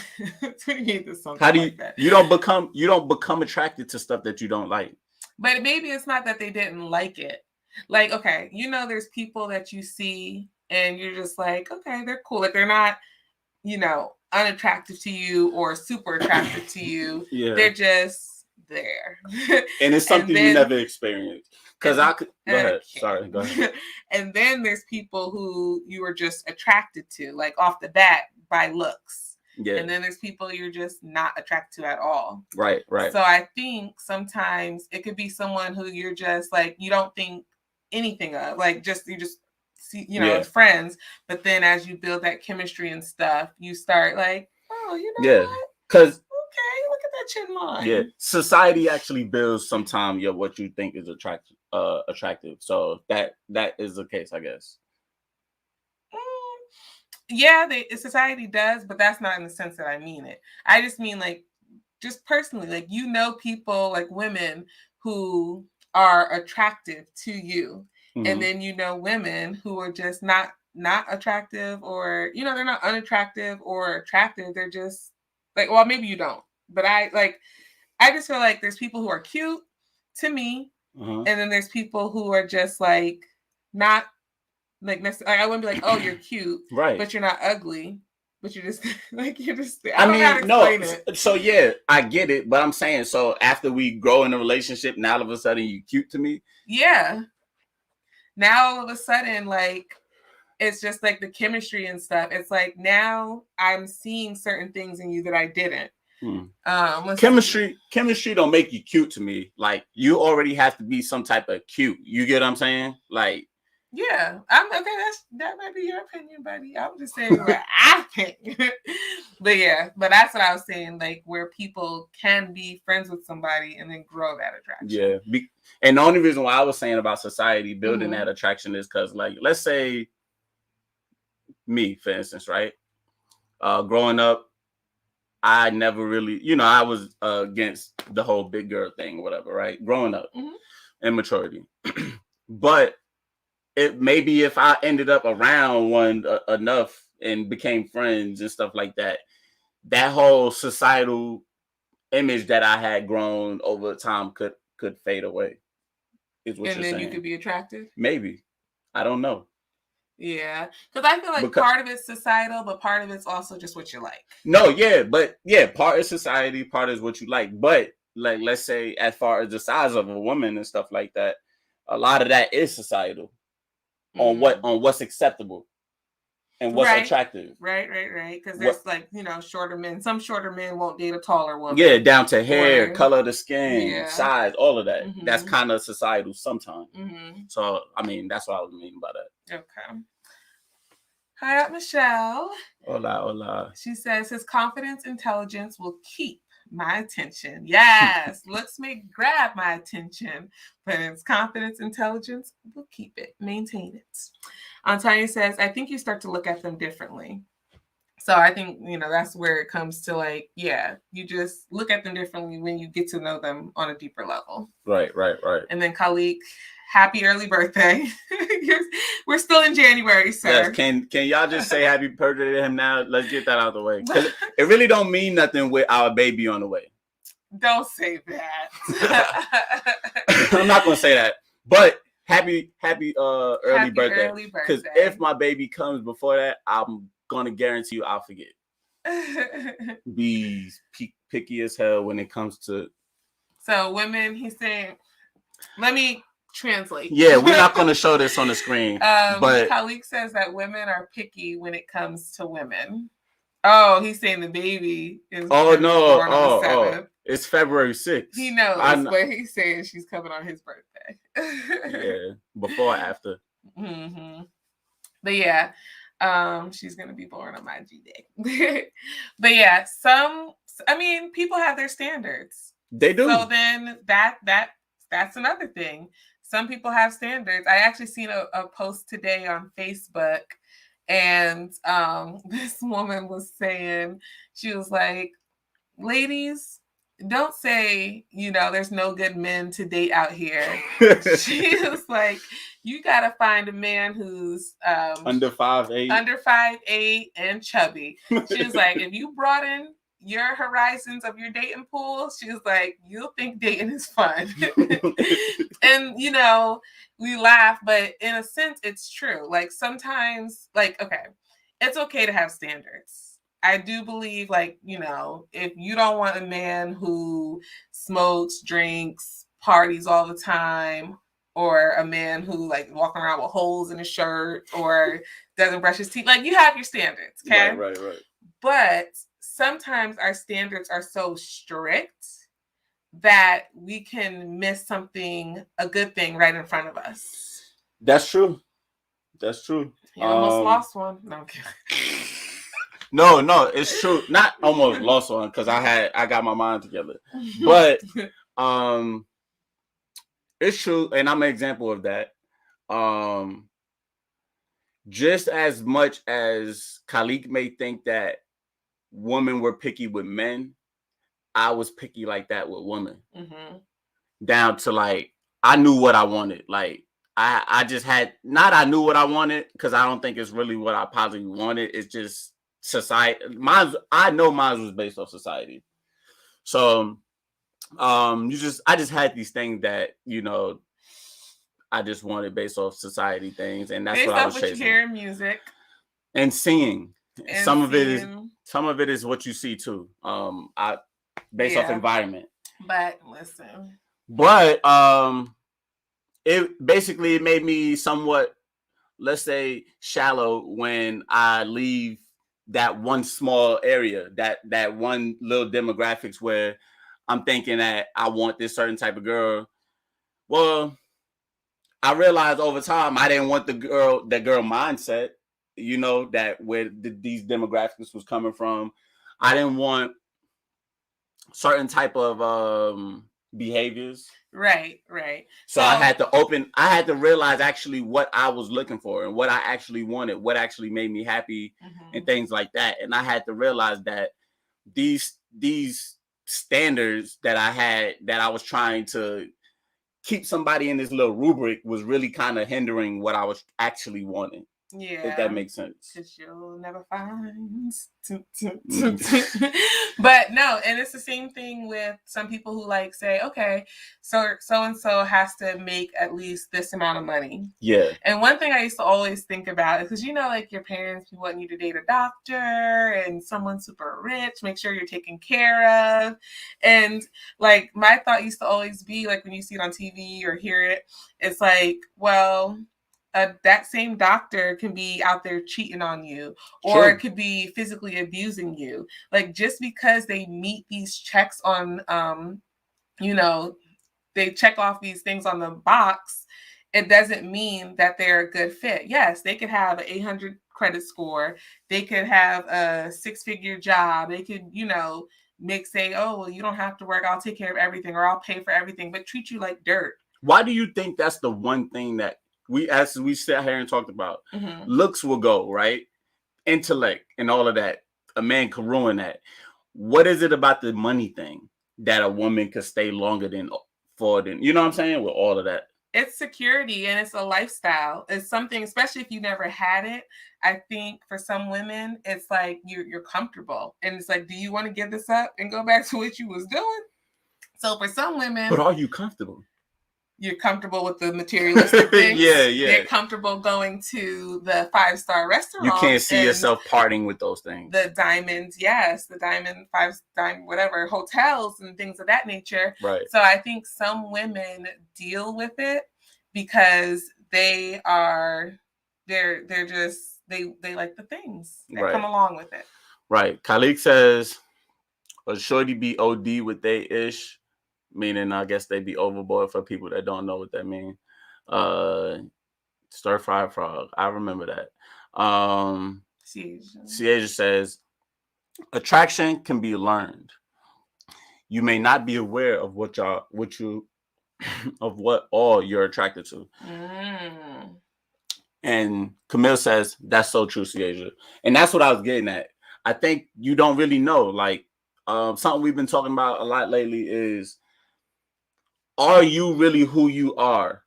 how do you like that? You don't become attracted to stuff that you don't like. But maybe it's not that they didn't like it. Like, okay, there's people that you see and you're just like, okay, they're cool. Like they're not, unattractive to you or super attractive to you. Yeah. They're just there. And it's something you never experienced. Because I could go ahead. Sorry, go ahead. And then there's people who you are just attracted to, like off the bat by looks. Yeah. And then there's people you're just not attracted to at all. Right. So I think sometimes it could be someone who you're just like, you don't think anything of, like you just see, as friends. But then as you build that chemistry and stuff, you start like, oh, what? Because okay, look at that chin line. Yeah. Society actually builds sometimes what you think is attractive. So that is the case, I guess. Yeah, society does, but that's not in the sense that I mean it. I just mean like, just personally, like, people like women who are attractive to you. And then, women who are just not attractive or, they're not unattractive or attractive. They're just like, well, maybe you don't, but I just feel like there's people who are cute to me. And then there's people who are just like, not like I wouldn't be like, oh, you're cute, right? But you're not ugly, but you're just like I mean, no. So yeah, I get it, but I'm saying so after we grow in a relationship, now all of a sudden you cute to me. Yeah. Now all of a sudden, like it's just like the chemistry and stuff. It's like now I'm seeing certain things in you that I didn't. Chemistry don't make you cute to me. Like you already have to be some type of cute. You get what I'm saying? Like. Yeah, I'm okay. That might be your opinion, buddy. I'm just saying what I think. but that's what I was saying. Like where people can be friends with somebody and then grow that attraction. Yeah, and the only reason why I was saying about society building that attraction is because, like, let's say me, for instance, right? Growing up, I never really, I was against the whole big girl thing, whatever, right? Growing up, immaturity. But it maybe if I ended up around one enough and became friends and stuff like that, that whole societal image that I had grown over time could fade away. Is what and you're then saying? You could be attractive. Maybe. I don't know. Yeah, because I feel like part of it's societal, but part of it's also just what you like. No, yeah, but yeah, part is society, part is what you like. But like, let's say, as far as the size of a woman and stuff like that, a lot of that is societal on what's acceptable and what's attractive. Right. Because there's shorter men. Some shorter men won't date a taller woman. Yeah, down to hair, color of the skin, size, all of that. That's kind of societal sometimes. So, I mean, that's what I was meaning by that. Okay. Hi up, Michelle. Hola. She says his confidence, intelligence will keep my attention. Yes, looks may grab my attention, but his confidence, intelligence will keep it, maintain it. Tanya says, I think you start to look at them differently. So I think, that's where it comes to you just look at them differently when you get to know them on a deeper level. Right. And then Khalik, happy early birthday. We're still in January, sir. Yes, can y'all just say happy birthday to him now? Let's get that out of the way. Because it really don't mean nothing with our baby on the way. Don't say that. I'm not going to say that. But happy early birthday. Because if my baby comes before that, I'm going to guarantee you I'll forget. Be picky as hell when it comes to... So women, he's saying... Let me translate. Yeah, we're not going to show this on the screen. But Khalik says that women are picky when it comes to women. Oh, he's saying the baby is born on the 7th. It's February 6th. He knows, but he's saying she's coming on his birthday. Yeah, before or after. But yeah, she's going to be born on my G-Day. But yeah, people have their standards. They do. So then that's another thing. Some people have standards. I actually seen a post today on Facebook, and this woman was saying, she was like, ladies, don't say, there's no good men to date out here. She was like, you got to find a man who's under 5'8" and chubby. She was like, if you broaden your horizons of your dating pool, she was like, you'll think dating is fun. And we laugh, but in a sense it's true. Like sometimes, it's okay to have standards. I do believe, if you don't want a man who smokes, drinks, parties all the time, or a man who walking around with holes in his shirt or doesn't brush his teeth, you have your standards, okay? Right. But sometimes our standards are so strict that we can miss a good thing right in front of us. That's true. You almost lost one. No, I'm kidding. No, it's true. Not almost lost one because I got my mind together. But it's true, and I'm an example of that. Just as much as Khalik may think that women were picky with men, I was picky like that with women. Down to I knew what I wanted. I just had I knew what I wanted because I don't think it's really what I positively wanted. It's just society. I know mine was based off society. So I just had these things that I just wanted based off society things, and that's based what I was chasing. You hear in music and seeing. Some of it is what you see too. Based off environment. But listen. But it made me somewhat, let's say, shallow when I leave that one small area, that one little demographics where I'm thinking that I want this certain type of girl. Well, I realized over time I didn't want that girl mindset, that where these demographics was coming from. I didn't want certain type of behaviors. Right. So I had to realize actually what I was looking for and what I actually wanted, what actually made me happy and things like that. And I had to realize that these standards that I had, that I was trying to keep somebody in this little rubric, was really kind of hindering what I was actually wanting. Yeah. If that makes sense. Because you'll never find. But no, and it's the same thing with some people who like say, okay, so and so has to make at least this amount of money. Yeah. And one thing I used to always think about is, because like your parents want you to date a doctor and someone super rich, make sure you're taken care of. And like my thought used to always be, like when you see it on TV or hear it, it's like, well, that same doctor can be out there cheating on you, or It could be physically abusing you. Like, just because they meet these checks on, they check off these things on the box, it doesn't mean that they're a good fit. Yes, they could have an 800 credit score. They could have a 6-figure job. They could, say, oh, well, you don't have to work. I'll take care of everything, or I'll pay for everything, but treat you like dirt. Why do you think that's the one thing that as we sat here and talked about, looks will go, right? Intellect and all of that. A man can ruin that. What is it about the money thing that a woman could stay longer than, you know what I'm saying? With all of that. It's security, and it's a lifestyle. It's something, especially if you never had it. I think for some women, it's like you're comfortable. And it's like, do you want to give this up and go back to what you was doing? So for some women. But are you comfortable? You're comfortable with the materialistic things. Yeah. You're comfortable going to the 5-star restaurant. You can't see yourself parting with those things. The diamonds, yes, the diamond, 5-star, whatever, hotels and things of that nature. Right. So I think some women deal with it because they're just they like the things that come along with it. Right. Khalik says, a shorty be OD with they ish. Meaning, I guess they be overboard, for people that don't know what that means. Stir-fried frog. I remember that. Cieja says, attraction can be learned. You may not be aware of what all you're attracted to. And Camille says, that's so true, Cieja. And that's what I was getting at. I think you don't really know. Like, something we've been talking about a lot lately is, are you really who you are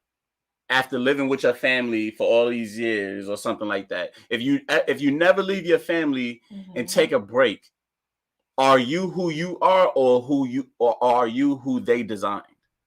after living with your family for all these years, or something like that? If you never leave your family and take a break, are you who you are, or are you who they designed?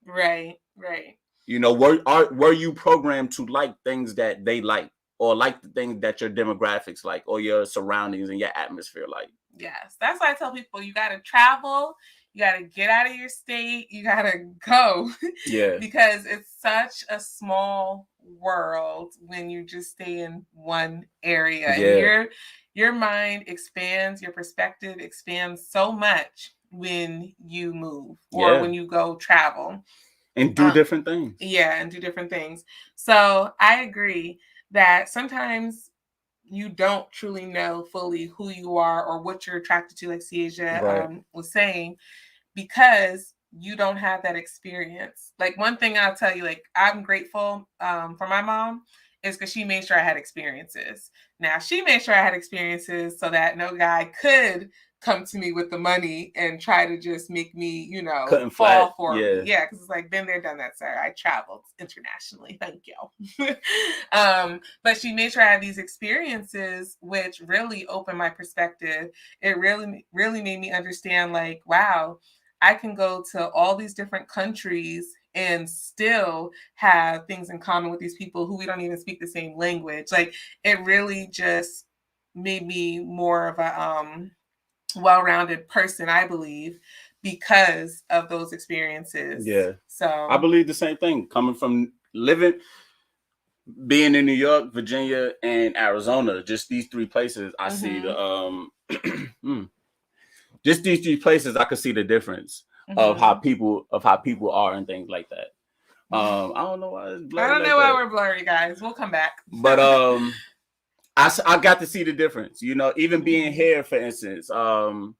Right. Were you programmed to like things that they like, or like the things that your demographics like, or your surroundings and your atmosphere like? Yes, that's why I tell people, you got to travel. You got to get out of your state. You got to go. Yeah. Because it's such a small world when you just stay in one area. Yeah. And your mind expands, your perspective expands so much when you move or when you go travel. And do different things. Yeah, and do different things. So I agree that sometimes you don't truly know fully who you are or what you're attracted to, like Cieja was saying, because you don't have that experience. Like, one thing I'll tell you, like, I'm grateful for my mom, is because she made sure I had experiences. Now, she made sure I had experiences so that no guy could come to me with the money and try to just make me, fall for me. Yeah, because it's like, been there, done that, sir. I traveled internationally. Thank you. But she made sure I had these experiences, which really opened my perspective. It really, really made me understand, like, wow, I can go to all these different countries and still have things in common with these people who we don't even speak the same language. Like, it really just made me more of a well-rounded person, I believe, because of those experiences. Yeah. So I believe the same thing. Coming from being in New York, Virginia, and Arizona, just these 3 places, I see the just these 3 places, I could see the difference of how people are and things like that. I don't know why it's blurry. I don't know why we're blurry, guys. We'll come back. But I got to see the difference. Even being here, for instance, I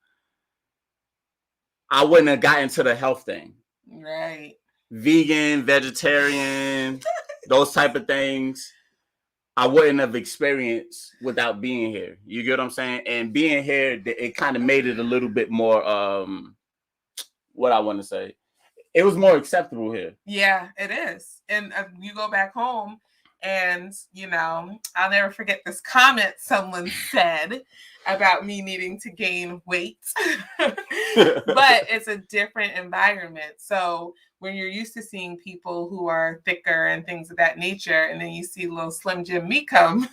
wouldn't have gotten to the health thing. Right. Vegan, vegetarian, those type of things. I wouldn't have experienced without being here. You get what I'm saying? And being here, it kind of made it a little bit more, what I want to say. It was more acceptable here. Yeah, it is. And you go back home and, you know, I'll never forget this comment someone said about me needing to gain weight. But it's a different environment. So when you're used to seeing people who are thicker and things of that nature, and then you see little Slim Jim me come,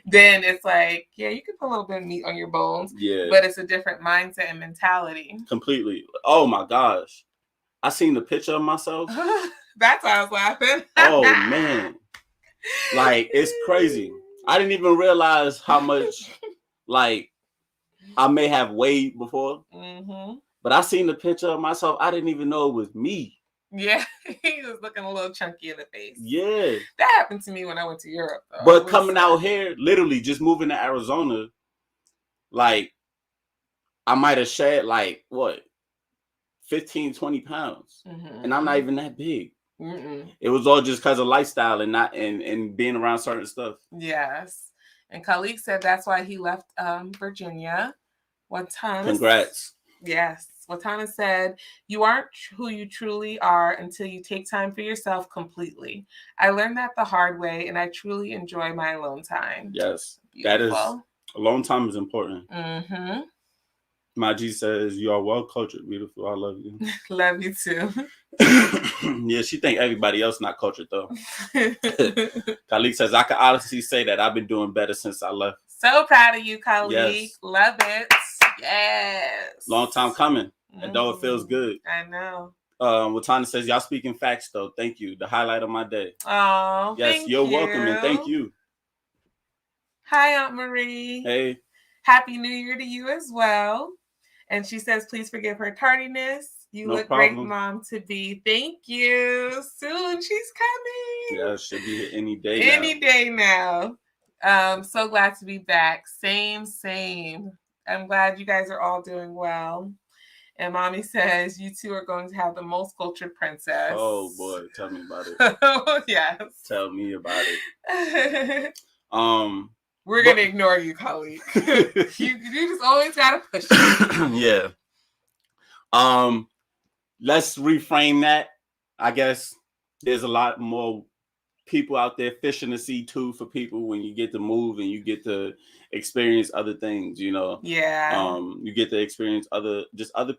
then it's like, yeah, you can put a little bit of meat on your bones. Yeah. But it's a different mindset and mentality. Completely. Oh my gosh. I seen the picture of myself. That's why I was laughing. Oh man. Like, it's crazy. I didn't even realize how much, like, I may have weighed before. Mm-hmm. But I seen the picture of myself. I didn't even know it was me. Yeah, he was looking a little chunky in the face. Yeah. That happened to me when I went to Europe, though. But coming out here, literally just moving to Arizona, like, I might have shed, like, what? 15, 20 pounds. Mm-hmm. And I'm not even that big. Mm-mm. It was all just because of lifestyle and not and being around certain stuff. Yes. And Khalik said that's why he left Virginia. Congrats. Yes. Watana said, you aren't who you truly are until you take time for yourself completely. I learned that the hard way, and I truly enjoy my alone time. Yes. Beautiful. That is, alone time is important. Mm-hmm. My G says, you are well cultured, beautiful. I love you. Love you too. Yeah, she think everybody else not cultured though. Khalik says, I can honestly say that I've been doing better since I left. So proud of you, Khalik. Yes. Love it. Yes. Long time coming. And though it feels good. I know. Watana says, y'all speaking facts though. Thank you. The highlight of my day. Oh, yes, you're welcome and thank you. Hi, Aunt Marie. Hey. Happy New Year to you as well. And she says, please forgive her tardiness. You look great, Mom to be. Thank you. Soon she's coming. Yeah, she'll be here any day now. Any day now. So glad to be back. Same. I'm glad you guys are all doing well. And Mommy says, you two are going to have the most cultured princess. Oh, boy. Tell me about it. Oh, yes. Tell me about it. We're going to ignore you, Khalik. you just always got to push it. Yeah. Let's reframe that. I guess there's a lot more people out there fishing the sea too for people when you get to move and you get to experience other things, you know. Yeah. You get to experience other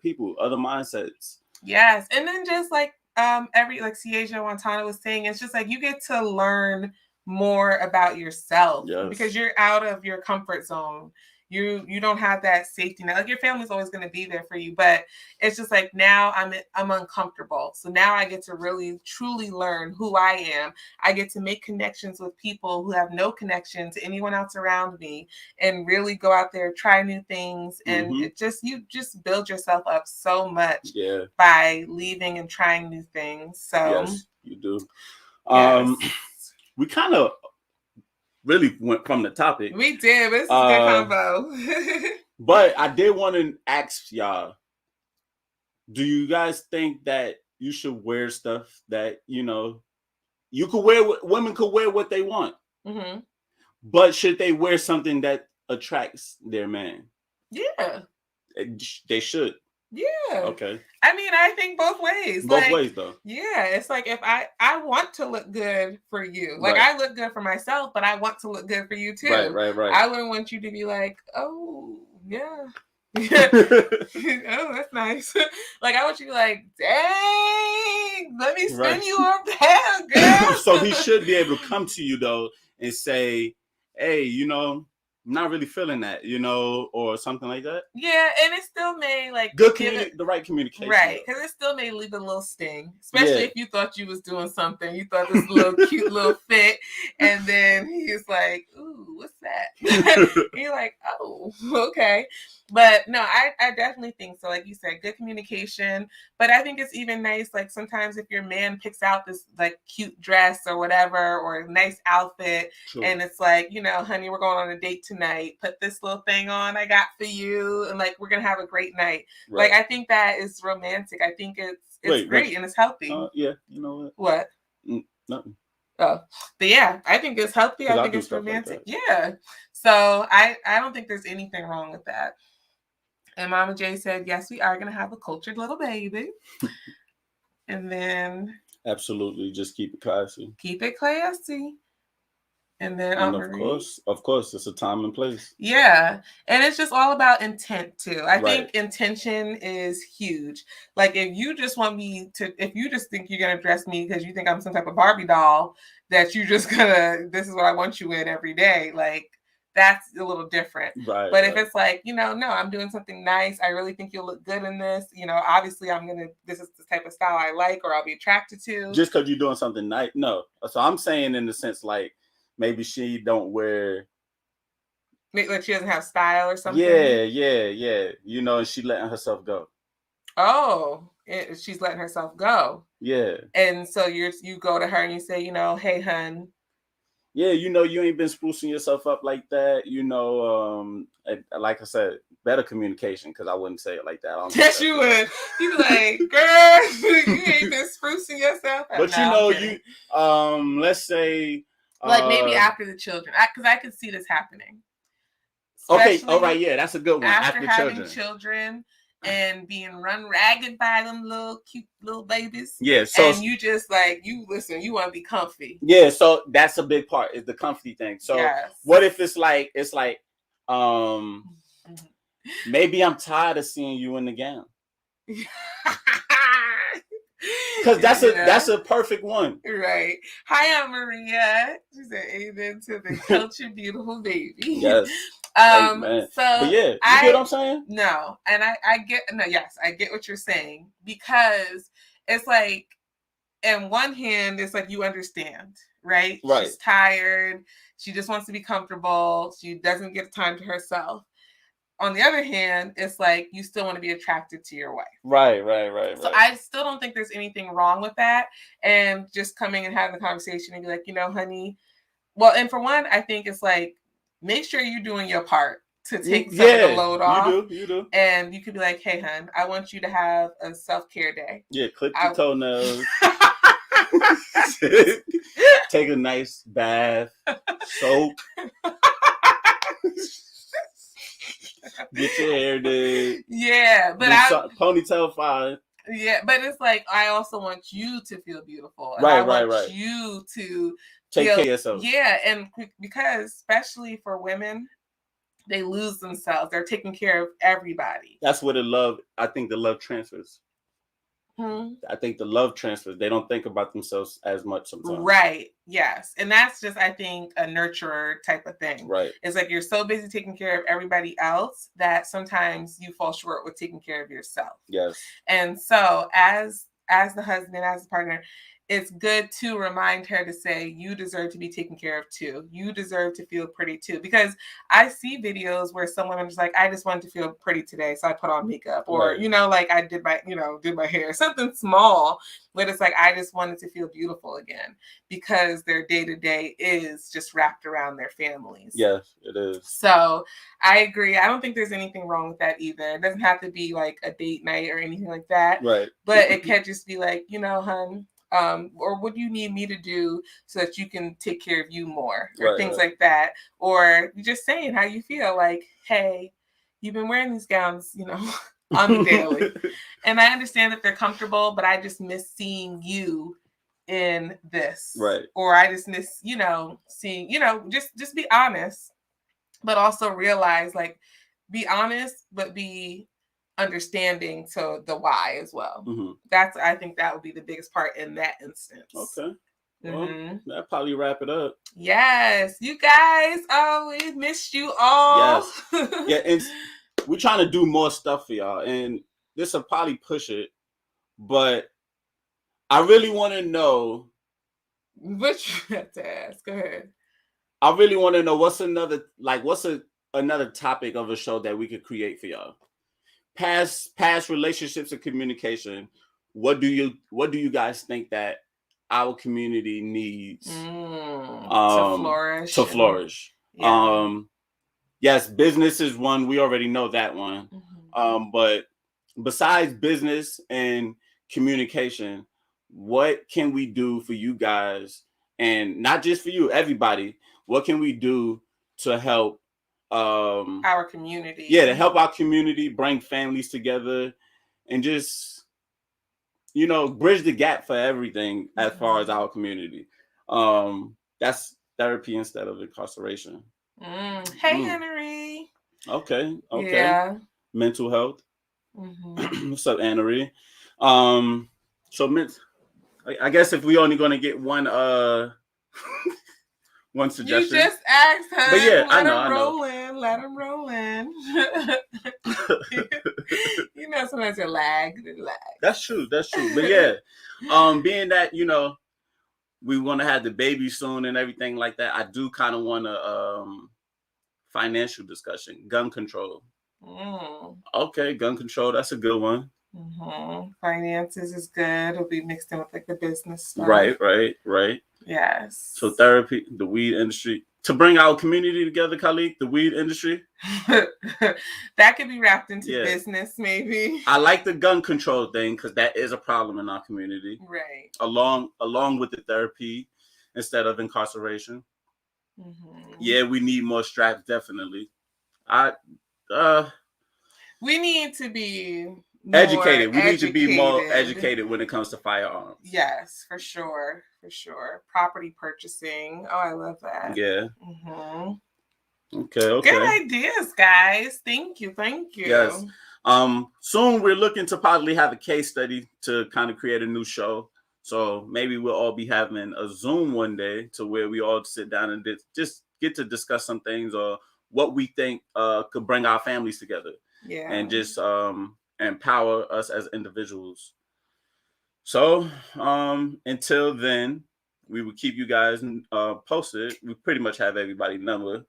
people, other mindsets. Yes. And then just like like Ciaja Wantana was saying, it's just like you get to learn more about yourself. Yes. Because you're out of your comfort zone. You don't have that safety net. Like your family's always going to be there for you, but it's just like now I'm uncomfortable. So now I get to really truly learn who I am. I get to make connections with people who have no connection to anyone else around me, and really go out there, try new things, and you just build yourself up so much by leaving and trying new things. So yes, you do. Yes. We kind of really went from the topic. We did, but it's a good combo. But I did want to ask y'all, do you guys think that you should wear stuff that, you know, women could wear what they want, but should they wear something that attracts their man? Yeah. They should. Yeah. Okay. I mean, I think both ways. Both ways, though. Yeah. It's like if I want to look good for you. Like I look good for myself, but I want to look good for you too. Right. I wouldn't want you to be like, oh, yeah. Oh, that's nice. Like I want you to be like, dang, let me spin you around, girl. So he should be able to come to you though and say, hey, you know, I'm not really feeling that, you know, or something like that. Yeah, and it still may like the right communication, right? Because it still may leave a little sting, especially if you thought you was doing something. You thought this little cute little fit, and then he's like, "Ooh, what's that?" You're like, "Oh, okay." But no, I definitely think so. Like you said, good communication. But I think it's even nice, like sometimes if your man picks out this like cute dress or whatever, or a nice outfit, and it's like, you know, honey, we're going on a date tonight. Put this little thing on I got for you, and like we're gonna have a great night. Right. Like I think that is romantic. I think it's great and it's healthy. Yeah, you know what? What? Nothing. Oh. But yeah, I think it's healthy. Because I I think do it's stuff like romantic. that. Yeah. So I don't think there's anything wrong with that. And Mama J said, yes, we are going to have a cultured little baby. And then Absolutely, just keep it classy. keep it classy. And then And Aunt of Marie. course, it's a time and place. Yeah. And it's just all about intent too. I Right. think intention is huge. Like if you just want me to, if you just think you're going to dress me because you think I'm some type of Barbie doll that you just gonna, this is what I want you in every day. Like that's a little different. Right. But if it's like, you know, no, I'm doing something nice. I really think you'll look good in this. You know, obviously this is the type of style I like or I'll be attracted to. Just because you're doing something nice. No. So I'm saying in the sense like maybe she don't wear. Like she doesn't have style or something. Yeah. You know, and she letting herself go. Oh, she's letting herself go. Yeah. And so you go to her and you say, you know, hey, hun. Yeah, you know, you ain't been sprucing yourself up like that. You know, like I said, better communication because I wouldn't say it like that. Yes, you would. You be like, girl, you ain't been sprucing yourself up. But No, you know, let's say, like maybe after the children, because I could see this happening. Okay, all right, yeah, that's a good one. After having children and being run ragged by them little cute little babies. Yeah, so and you just like you want to be comfy. Yeah, so that's a big part is the comfy thing. So yes. What if it's like maybe I'm tired of seeing you in the gown. Because that's a perfect one. Right. Hi, Aunt Maria. She said amen to the culture beautiful baby. Yes. So but yeah, you get what I'm saying? No. And I get what you're saying because it's like in one hand, it's like you understand, right? She's tired. She just wants to be comfortable. She doesn't get time to herself. On the other hand, it's like you still want to be attracted to your wife. Right. So I still don't think there's anything wrong with that. And just coming and having a conversation and be like, you know, honey. Well, and for one, I think it's like, make sure you're doing your part to take some of the load off. You do. And you could be like, hey, hun, I want you to have a self-care day. Yeah, clip your toenails. Take a nice bath. Soak. Get your hair did. Yeah, but ponytail fine. Yeah, but it's like I also want you to feel beautiful. And right. I want you to take care of yourself. Yeah, and because especially for women, they lose themselves. They're taking care of everybody. That's where I think the love transfers. I think the love transfers. They don't think about themselves as much sometimes. Right. Yes. And that's just, I think, a nurturer type of thing. Right. It's like you're so busy taking care of everybody else that sometimes you fall short with taking care of yourself. Yes. And so as the husband, as the partner, it's good to remind her to say, you deserve to be taken care of too. You deserve to feel pretty too. Because I see videos where some women just like, I just wanted to feel pretty today, so I put on makeup. Or, you know, like I did my hair. Something small, but it's like, I just wanted to feel beautiful again. Because their day-to-day is just wrapped around their families. Yes, it is. So I agree. I don't think there's anything wrong with that either. It doesn't have to be like a date night or anything like that. Right. But it can just be like, you know, hun, or what do you need me to do so that you can take care of you more or things like that. Or you're just saying how you feel like, hey, you've been wearing these gowns, you know, on the daily. And I understand that they're comfortable, but I just miss seeing you in this. Right. Or I just miss, you know, seeing, you know, just be honest, but also realize like be honest, but be understanding to the why as well. I think that would be the biggest part in that instance. Okay. Well, that probably wrap it up. Yes, you guys. Oh, we missed you all. Yes. Yeah, and we're trying to do more stuff for y'all, and this will probably push it, but I really want to know. What you have to ask? Go ahead. I really want to know what's another topic of a show that we could create for y'all. Past relationships and communication. What do you guys think that our community needs to flourish? Yeah. Yes, business is one. We already know that one. But besides business and communication, what can we do for you guys and not just for you, everybody. What can we do to help our community? Yeah, to help our community, bring families together, and just bridge the gap for everything as far as our community. That's therapy instead of incarceration. Hey, Henry. Okay. Yeah. Mental health. What's up, Annery? So I guess if we only gonna get one one suggestion. You just asked him. But yeah, I know. Let him roll in. Sometimes you lag. That's true. But yeah, being that we want to have the baby soon and everything like that, I do kind of want to financial discussion, gun control. Okay, gun control. That's a good one. Finances is good. It'll be mixed in with like the business stuff. Right. Yes. So therapy, the weed industry, to bring our community together, Khalid, the weed industry. That could be wrapped into business, maybe. I like the gun control thing because that is a problem in our community. Right. Along with the therapy instead of incarceration. Yeah, we need more straps, definitely. We need to be educated. We need to be more educated when it comes to firearms. Yes, for sure. Property purchasing. Oh, I love that. Yeah. Okay. Good ideas, guys. Thank you. Yes. Soon we're looking to possibly have a case study to kind of create a new show. So maybe we'll all be having a Zoom one day to where we all sit down and just get to discuss some things or what we think could bring our families together. Yeah. And just empower us as individuals. So until then, we will keep you guys posted. We pretty much have everybody's number.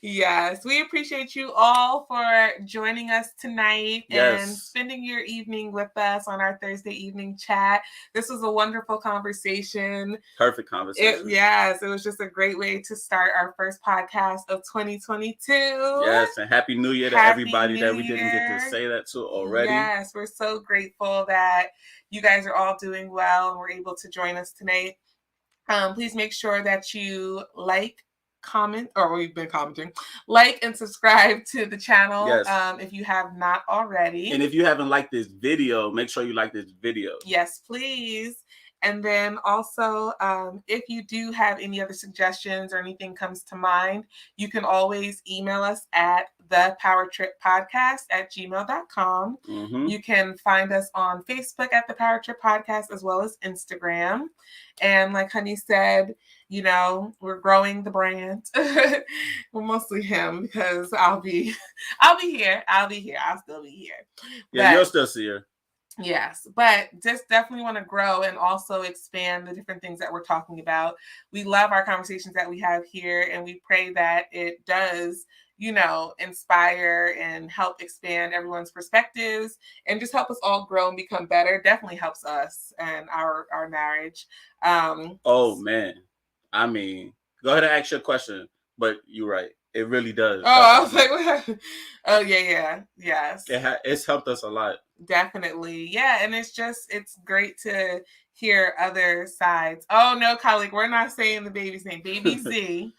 Yes, we appreciate you all for joining us tonight and spending your evening with us on our Thursday evening chat. This was a wonderful conversation. Perfect conversation. It was just a great way to start our first podcast of 2022. Yes, and Happy New Year to everybody that we didn't get to say that to already. Yes, we're so grateful that you guys are all doing well and were able to join us tonight. Please make sure that you comment, or we've been commenting, like and subscribe to the channel if you have not already. And if you haven't liked this video, make sure you like this video. Yes, please. And then also, if you do have any other suggestions or anything comes to mind, you can always email us at thepowertrippodcast@gmail.com. You can find us on Facebook at the Powertrip Podcast as well as Instagram. And like Honey said, we're growing the brand. Well, mostly him because I'll be here. I'll still be here. Yeah, you'll still see her. Yes, but just definitely want to grow and also expand the different things that we're talking about. We love our conversations that we have here, and we pray that it does, inspire and help expand everyone's perspectives and just help us all grow and become better. Definitely helps us and our marriage. Oh, man. I mean, go ahead and ask your question, but you're right. It really does. Oh, I was like, what? Oh, yeah. Yes. It's helped us a lot. Definitely. Yeah. And it's great to hear other sides. Oh, no, colleague, we're not saying the baby's name. Baby Z.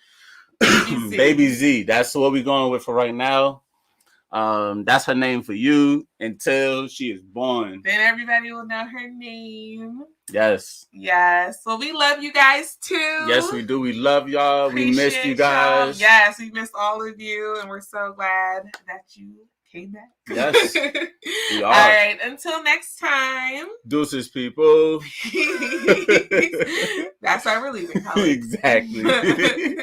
Baby Z. That's what we're going with for right now. That's her name for you until she is born. Then everybody will know her name. Yes. Well, we love you guys too. Yes, we do. We love y'all. We missed you guys. Y'all. Yes, we missed all of you, and we're so glad that you came back. Yes, we are. All right. Until next time. Deuces, people. That's why we're leaving. Exactly.